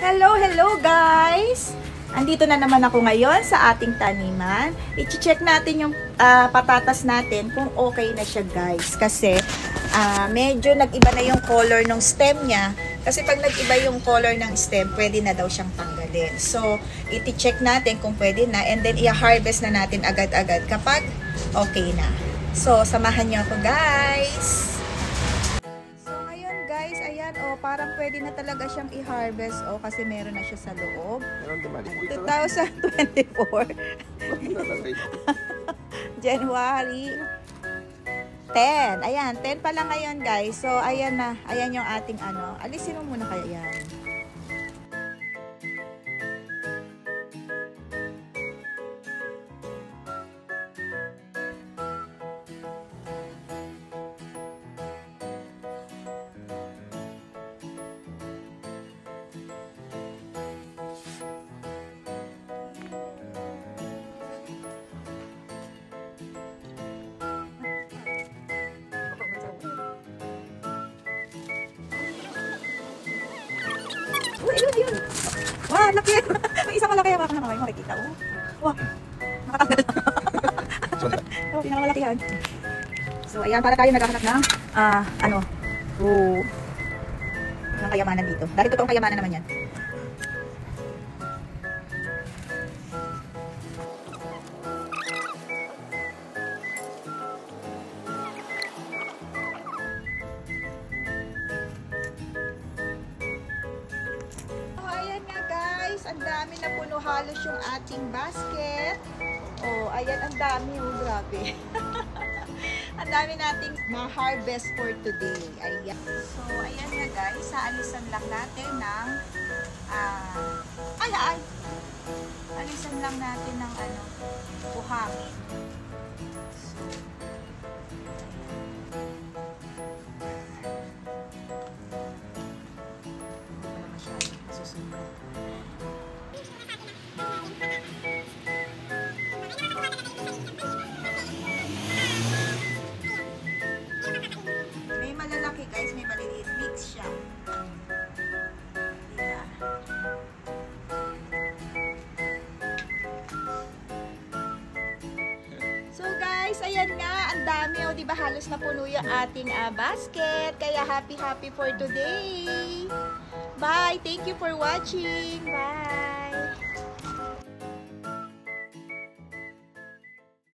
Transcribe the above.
Hello, hello guys! Andito na naman ako ngayon sa ating taniman. I-check natin yung patatas natin kung okay na siya guys. Kasi medyo nag-iba na yung color ng stem niya. Kasi pag nag-iba yung color ng stem, pwede na daw siyang tanggalin. So, i-check natin kung pwede na. And then, i-harvest na natin agad-agad kapag okay na. So, samahan niyo ako guys! Parang pwede na talaga siyang i-harvest kasi meron na siya sa loob. 2024 January 10. Ayan, 10 pa lang ngayon guys. So ayan na, ayan yung ating alisin mo muna kaya yan. Ayun. Wow, laki. May isang malaki ako na makikita. Wow. Nakatanggal. Oh, pinakamalaki yan. So, ayan, para tayo naghahanap ng ng kayamanan dito. Dahil totoong kayamanan naman yan. Ang dami na puno halos yung ating basket. Oh, ayan, ang dami. Oh, grabe. Ang dami nating ma-harvest for today. Ayan. So, ayan nga guys. Aalisan lang natin ng alisan lang natin ng buhangin. So, may malalaki guys, may maliliit, mix siya. Diba? So guys, ayan nga, ang dami diba halos napuno yung ating basket. Kaya happy for today. Bye! Thank you for watching. Bye!